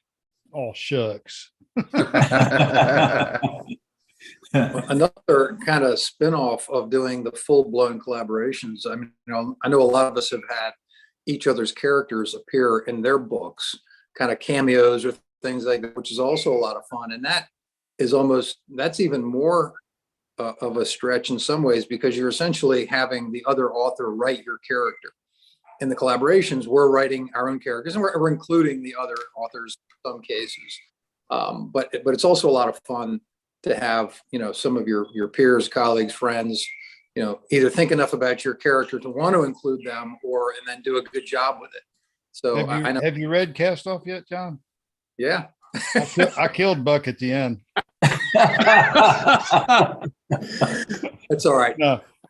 Oh, shucks. Another kind of spin-off of doing the full-blown collaborations. I mean, you know, I know a lot of us have had each other's characters appear in their books, kind of cameos or things like that, which is also a lot of fun. And that's even more of a stretch in some ways, because you're essentially having the other author write your character. In the collaborations, we're writing our own characters, and we're including the other authors in some cases. But it's also a lot of fun to have, you know, some of your peers, colleagues, friends, you know, either think enough about your character to want to include them, and then do a good job with it. So have you read Cast Off yet, John? Yeah. I killed Buck at the end. That's all right.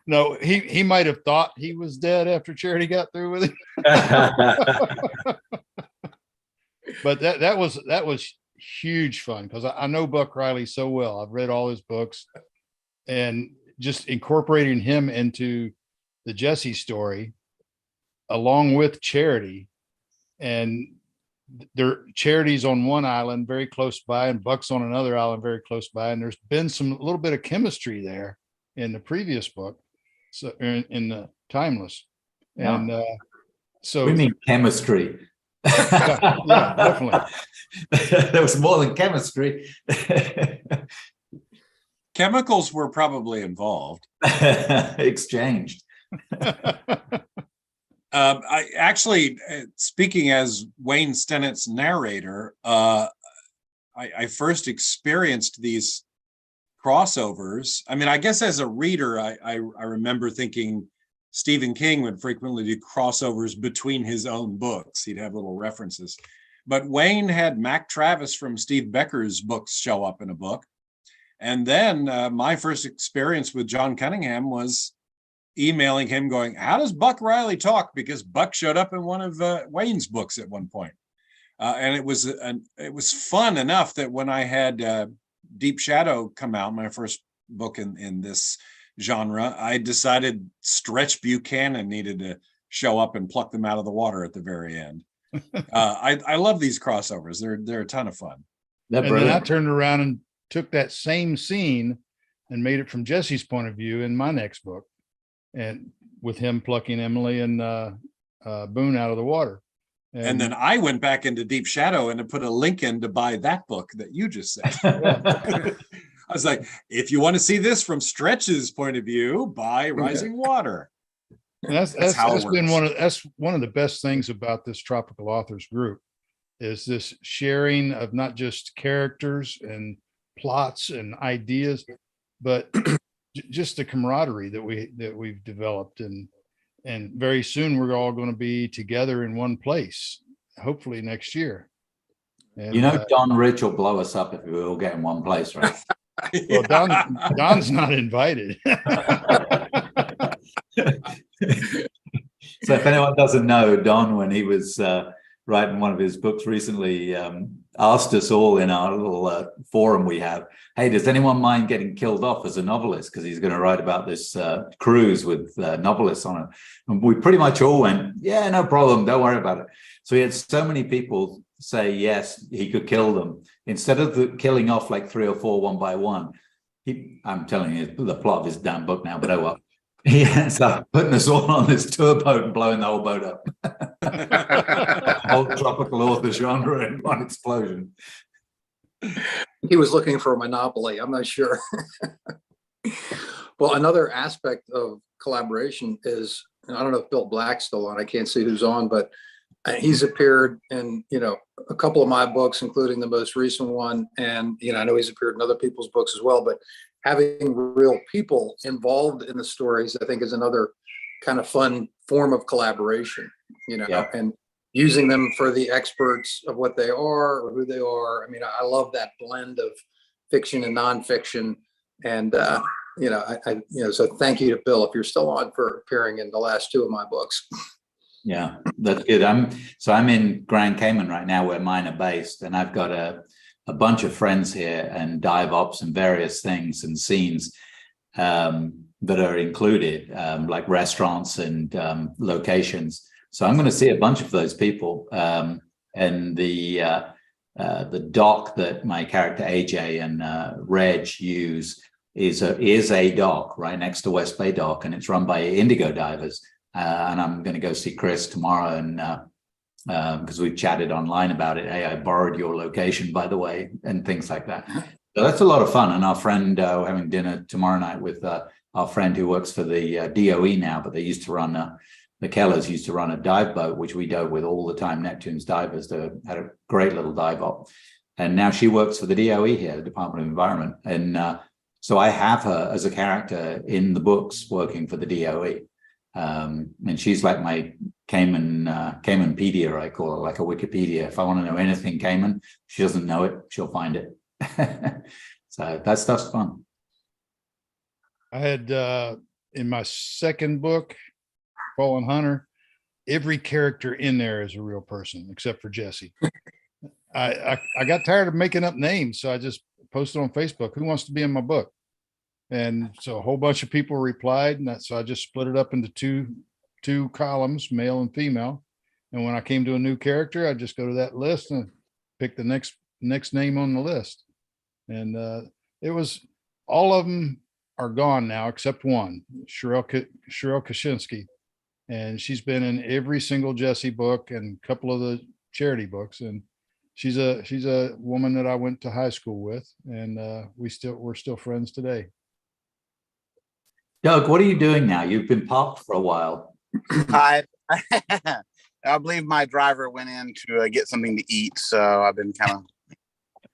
No, he might have thought he was dead after Charity got through with him. But that was huge fun, because I know Buck Riley so well. I've read all his books, and just incorporating him into the Jesse story along with Charity, and their Charity's on one island very close by, and Buck's on another island very close by, and there's been a little bit of chemistry there in the previous book, so in the Timeless. And so we mean chemistry. Yeah, definitely. There was more than chemistry. Chemicals were probably involved. Exchanged. I actually, speaking as Wayne Stennett's narrator, I first experienced these crossovers. I mean, I guess as a reader, I remember thinking Stephen King would frequently do crossovers between his own books. He'd have little references. But Wayne had Mac Travis from Steve Becker's books show up in a book. And then my first experience with John Cunningham was emailing him going, how does Buck Riley talk? Because Buck showed up in one of Wayne's books at one point. And it was fun enough that when I had Deep Shadow come out, my first book in this genre, I decided Stretch Buchanan needed to show up and pluck them out of the water at the very end. I love these crossovers. They're a ton of fun. They're And then I brilliant. turned around and took that same scene and made it from Jesse's point of view in my next book, and with him plucking Emily and Boone out of the water. And then I went back into Deep Shadow and put a link in to buy that book that you just said. I was like, if you want to see this from Stretch's point of view, buy Rising Water. and that's been one of the best things about this Tropical Authors group, is this sharing of not just characters and plots and ideas, but just the camaraderie that we've developed, and very soon we're all going to be together in one place, hopefully next year. And, You know, Don Rich will blow us up if we all get in one place, right? well, Don's not invited. So if anyone doesn't know, Don, when he was writing one of his books recently, asked us all in our little forum we have, hey, does anyone mind getting killed off as a novelist? Because he's going to write about this cruise with novelists on it. And we pretty much all went, yeah, no problem, don't worry about it. So he had so many people say yes, he could kill them. Instead of killing off like 3 or 4 one by one, I'm telling you the plot of his damn book now, but oh well. He ends up putting us all on this tour boat and blowing the whole boat up. Whole tropical author genre in one explosion. He was looking for a monopoly. I'm not sure. Well, another aspect of collaboration is, and I don't know if Bill Black's still on. I can't see who's on, but he's appeared in, a couple of my books, including the most recent one. And, I know he's appeared in other people's books as well, but having real people involved in the stories, I think, is another kind of fun form of collaboration, and using them for the experts of what they are or who they are. I mean, I love that blend of fiction and nonfiction. And, so thank you to Bill, if you're still on, for appearing in the last 2 of my books. Yeah, that's good. I'm in Grand Cayman right now, where mine are based, and I've got a bunch of friends here, and dive ops and various things and scenes that are included, like restaurants and locations. So I'm going to see a bunch of those people. And the dock that my character AJ and Reg use is a dock right next to West Bay Dock, and it's run by Indigo divers. And I'm going to go see Chris tomorrow, and because we've chatted online about it. Hey, I borrowed your location, by the way, and things like that. So that's a lot of fun. And our friend, we're having dinner tomorrow night with our friend who works for the DOE now, but they used to run the Kellers used to run a dive boat, which we dove with all the time. Neptune's divers. They had a great little dive op, and now she works for the DOE here, the Department of Environment. And so I have her as a character in the books working for the DOE. And she's like my Caymanpedia, I call her, like a Wikipedia. If I want to know anything Cayman, she doesn't know it, she'll find it. So that stuff's fun. I had in my second book, Fallen Hunter, every character in there is a real person except for Jesse. I got tired of making up names, so I just posted on Facebook, who wants to be in my book? And so a whole bunch of people replied, and so I just split it up into two columns, male and female. And when I came to a new character, I just go to that list and pick the next name on the list. And it was, all of them are gone now except one, Cheryl Kaczynski, and she's been in every single Jesse book and a couple of the charity books. And she's a woman that I went to high school with, and we're still friends today. Doug, what are you doing now? You've been parked for a while. I believe my driver went in to get something to eat, so I've been kind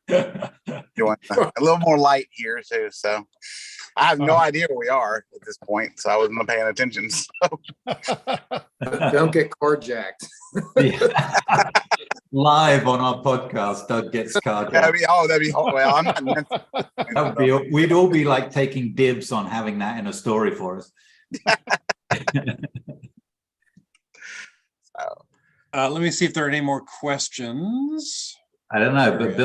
of doing a little more light here too. So I have no idea where we are at this point, so I wasn't paying attention. So. Don't get carjacked. Live on our podcast, Doug gets carjacked. That'd be well. I'm not we'd all be like taking dibs on having that in a story for us. Let me see if there are any more questions. I don't know, but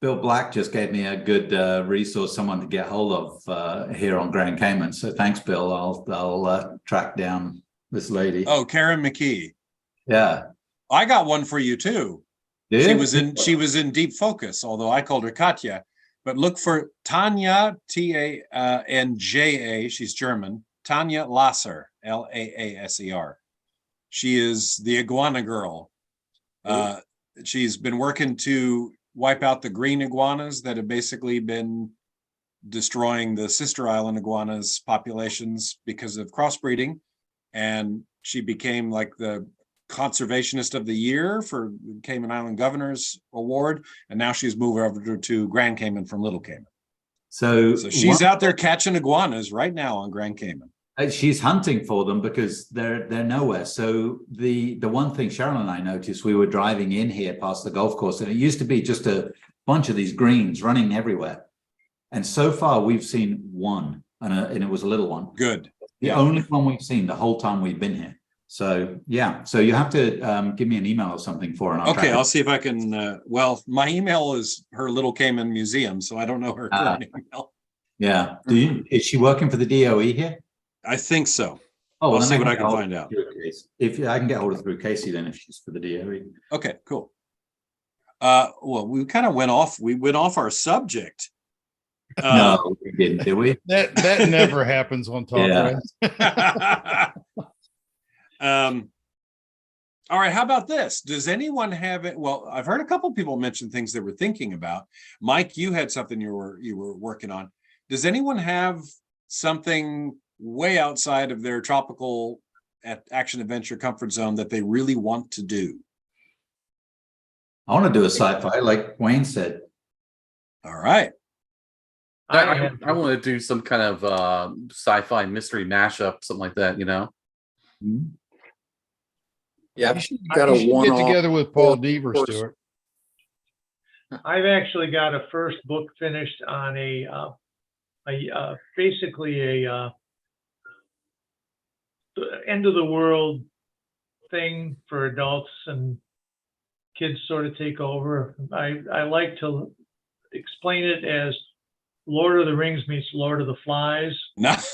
Bill Black just gave me a good resource, someone to get hold of here on Grand Cayman. So thanks, Bill. I'll track down this lady. Oh, Karen McKee. Yeah. I got one for you too. Yeah. She was in Deep Focus, although I called her Katja. But look for Tanja, Tanja. She's German. Tanja Lasser, Laaser. She is the iguana girl. She's been working to wipe out the green iguanas that have basically been destroying the sister island iguanas populations because of crossbreeding. And she became like the conservationist of the year for Cayman Island Governor's Award. And now she's moved over to Grand Cayman from Little Cayman. So she's out there catching iguanas right now on Grand Cayman. She's hunting for them because they're nowhere. So the one thing Cheryl and I noticed, we were driving in here past the golf course, and it used to be just a bunch of these greens running everywhere. And so far we've seen one, and it was a little one. Good. The only one we've seen the whole time we've been here. So yeah, so you have to give me an email or something for her. Okay, I'll see if I can. Well, my email is her Little Cayman Museum, so I don't know her current email. Yeah. Is she working for the DOE here? I think so. Oh, well, I'll see what I can find out. If I can get hold of through Casey, then if she's for the DOE. Okay, cool. Well, we kind of went off. We went off our subject. No, we didn't, did we? That never happens on TalkWrite. All right, how about this? Does anyone have it? Well, I've heard a couple people mention things they were thinking about. Mike, you had something you were working on. Does anyone have something way outside of their tropical action adventure comfort zone that they really want to do? I want to do a sci-fi, like Wayne said. All right. I want to do some kind of sci-fi mystery mashup, something like that, you know? Mm-hmm. Yeah, You should get together with Paul Deaver, Stuart. I've actually got a first book finished on basically a end of the world thing for adults, and kids sort of take over. I like to explain it as Lord of the Rings meets Lord of the Flies. Nice.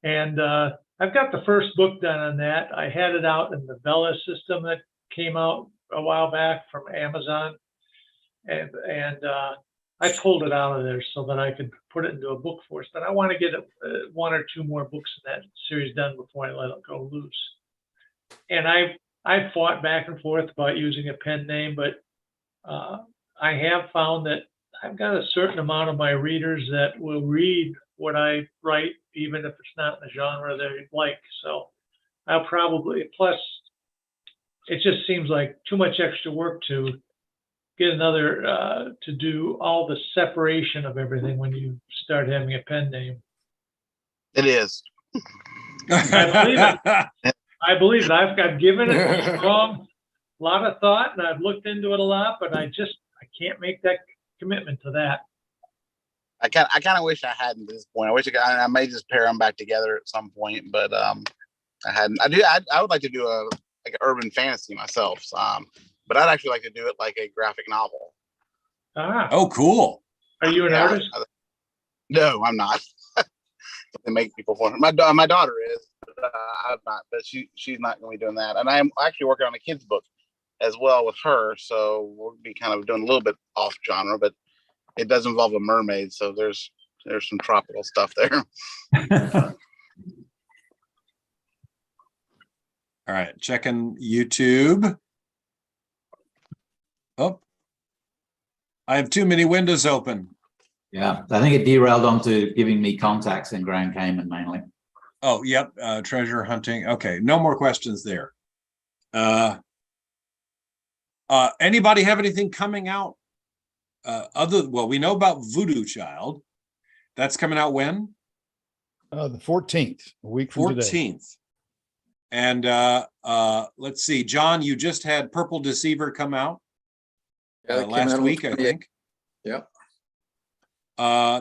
And I've got the first book done on that. I had it out in the Bella system that came out a while back from Amazon, and I pulled it out of there so that I could put it into a book force. But I want to get one or two more books in that series done before I let it go loose. And I've fought back and forth about using a pen name, but I have found that I've got a certain amount of my readers that will read what I write, even if it's not in the genre they like. So I'll probably, plus it just seems like too much extra work to get another, to do all the separation of everything when you start having a pen name. It is. I believe it. I've given it a strong lot of thought, and I've looked into it a lot, but I can't make that commitment to that. I kind of wish I hadn't at this point. I may just pair them back together at some point, but I hadn't. I would like to do an urban fantasy myself, but I'd actually like to do it like a graphic novel. Oh, cool. Are you an artist? No, I'm not. To make people for my daughter is, but I'm not. But she's not going to be doing that. And I'm actually working on a kid's book as well with her, so we'll be kind of doing a little bit off genre, but it does involve a mermaid, so there's some tropical stuff there. All right, checking YouTube. Oh, I have too many windows open. Yeah, I think it derailed onto giving me contacts in Grand Cayman mainly. Oh, yep, treasure hunting. Okay, no more questions there. Anybody have anything coming out? Well, we know about Voodoo Child. That's coming out when? The 14th, a week from today. 14th. And let's see, John, you just had Purple Deceiver come out last week, I think. Yep.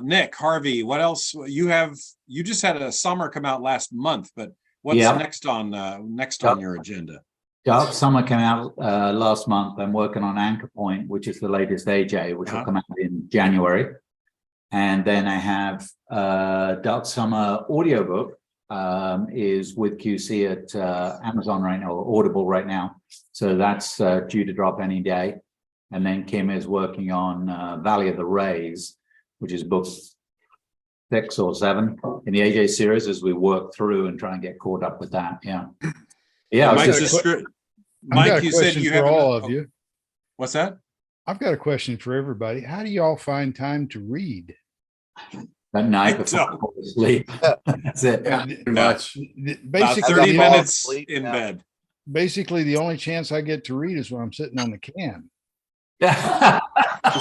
Nick, Harvey, what else? You just had a Summer come out last month, but what's next on your agenda? Dark Summer came out last month. I'm working on Anchor Point, which is the latest AJ, which will come out in January. And then I have Dark Summer audiobook, is with QC at Amazon right now, or Audible right now. So that's due to drop any day. And then Kim is working on Valley of the Rays, which is book 6 or 7 in the AJ series as we work through and try and get caught up with that. Yeah. Yeah. Mike, got a just, I've got Mike, a you said question you for have all of oh, you. What's that? I've got a question for everybody. How do y'all find time to read? At night before I fall asleep. That's it. Pretty much. About Basically, 30 the minutes Sleep, in yeah. bed. basically the only chance I get to read is when I'm sitting on the can.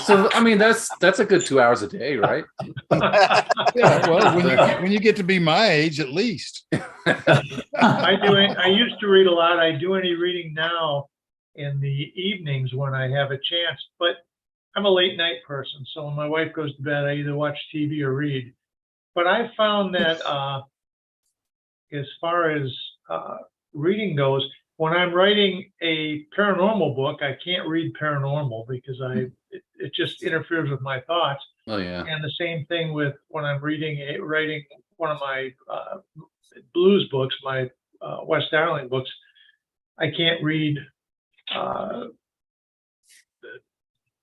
So I mean, that's a good 2 hours a day, right? Yeah, well, when you get to be my age, at least. I used to read a lot. I do any reading now in the evenings when I have a chance, but I'm a late night person. So when my wife goes to bed, I either watch TV or read. But I found that as far as reading goes, when I'm writing a paranormal book, I can't read paranormal because it just interferes with my thoughts. Oh yeah. And the same thing with when I'm writing one of my blues books, my West Darling books. I can't read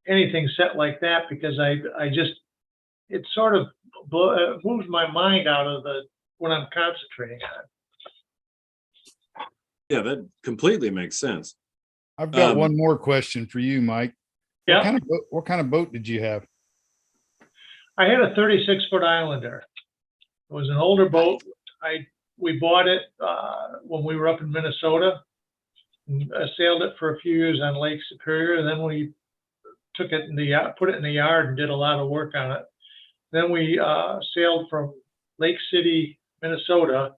anything set like that because I just it sort of moves my mind out of what I'm concentrating on. Yeah, that completely makes sense. I've got one more question for you, Mike. Yeah, What kind of boat did you have? I had a 36-foot Islander. It was an older boat. We bought it when we were up in Minnesota. I sailed it for a few years on Lake Superior, and then we took it put it in the yard and did a lot of work on it. Then we sailed from Lake City, Minnesota,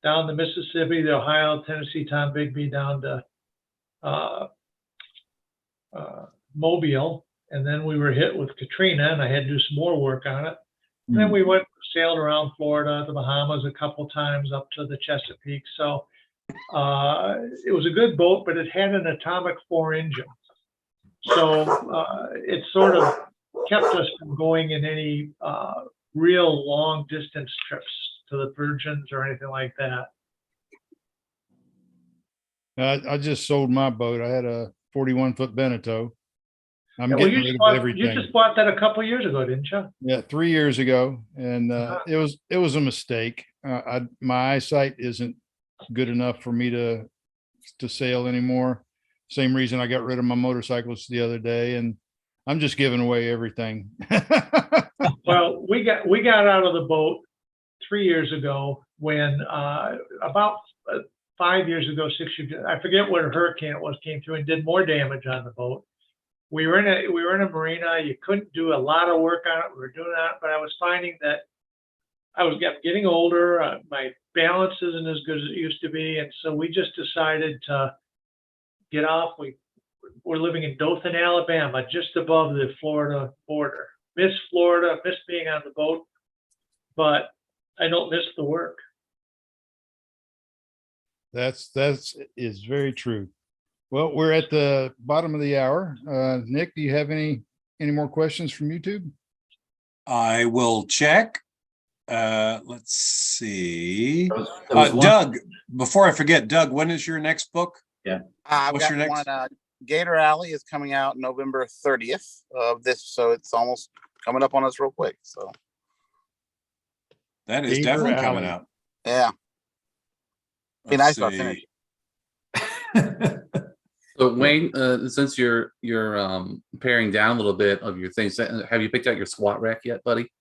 down the Mississippi, the Ohio, Tennessee, Tom Bigby, down to Mobile, and then we were hit with Katrina, and I had to do some more work on it. And then we sailed around Florida, the Bahamas a couple times, up to the Chesapeake. So it was a good boat, but it had an atomic 4 engine. So it sort of kept us from going in any real long distance trips to the Virgins or anything like that. I just sold my boat. I had a 41-foot Beneteau. I'm Yeah, well, getting rid of everything. you just bought that a couple of years ago, didn't you? Yeah, 3 years ago, and it was a mistake. My eyesight isn't good enough for me to sail anymore. Same reason I got rid of my motorcycles the other day, and I'm just giving away everything. Well, we got out of the boat 3 years ago when about 5 years ago, 6 years ago, I forget what hurricane it was, came through and did more damage on the boat. We were in a marina. You couldn't do a lot of work on it. We were doing that, but I was finding that I was getting older. My balance isn't as good as it used to be, and so we just decided to get off. We're living in Dothan, Alabama, just above the Florida border. Miss Florida, miss being on the boat, but I don't miss the work. That's is very true. Well, we're at the bottom of the hour. Nick, do you have any more questions from YouTube? I will check. Let's see. There was one- Doug, before I forget, Doug, when is your next book? I've What's got your next? one. Gator Alley is coming out November 30th of this, so it's almost coming up on us real quick. So That is Gator definitely coming Alley. out. yeah, be Let's nice if I see. finish. So Wayne, since you're paring down a little bit of your things, have you picked out your squat rack yet, buddy?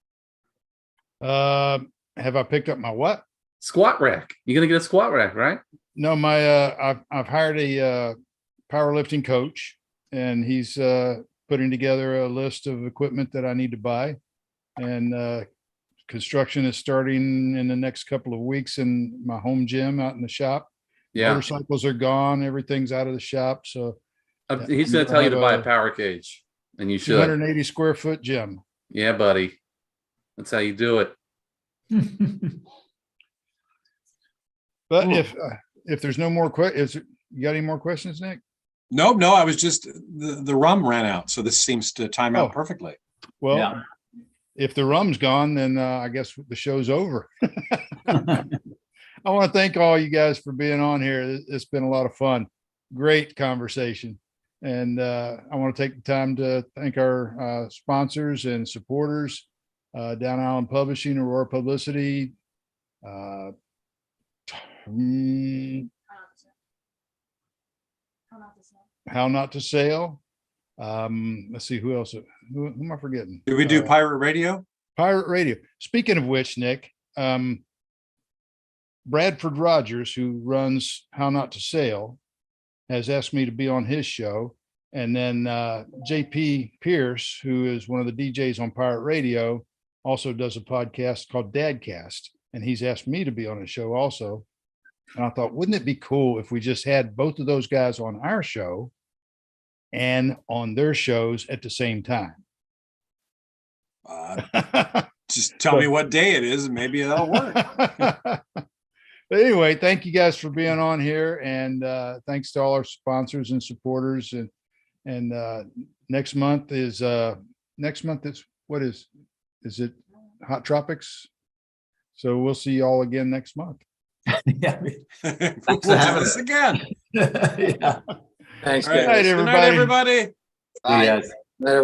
Have I picked up my what? Squat rack. You're gonna get a squat rack, right? No, I've hired a powerlifting coach, and he's putting together a list of equipment that I need to buy, and construction is starting in the next couple of weeks in my home gym out in the shop. Yeah. Motorcycles are gone, everything's out of the shop, so He's gonna I'm tell you to have buy a a power cage, and you should. 280 square foot gym. Yeah, buddy. That's how you do it. But if there's no more questions, you got any more questions, Nick? No, I was just the rum ran out, so this seems to time out Oh. perfectly. Well, Yeah. if the rum's gone, then I guess the show's over. I want to thank all you guys for being on here. It's been a lot of fun. Great conversation. And I want to take the time to thank our sponsors and supporters, Down Island Publishing, Aurora Publicity, How Not to Sail. Let's see who else. Who am I forgetting? Did we do Pirate Radio? Pirate Radio. Speaking of which, Nick, Bradford Rogers, who runs How Not to Sail, has asked me to be on his show. And then JP Pierce, who is one of the DJs on Pirate Radio, also does a podcast called Dadcast. And he's asked me to be on his show also. And I thought, wouldn't it be cool if we just had both of those guys on our show and on their shows at the same time? Just tell me what day it is and maybe that'll work. But anyway, thank you guys for being on here, and thanks to all our sponsors and supporters. And next month is what is it? Hot Tropics. So we'll see you all again next month. Yeah. We'll do this again. Yeah. Thanks, All right. guys. Good night, Good night, everybody. Yes.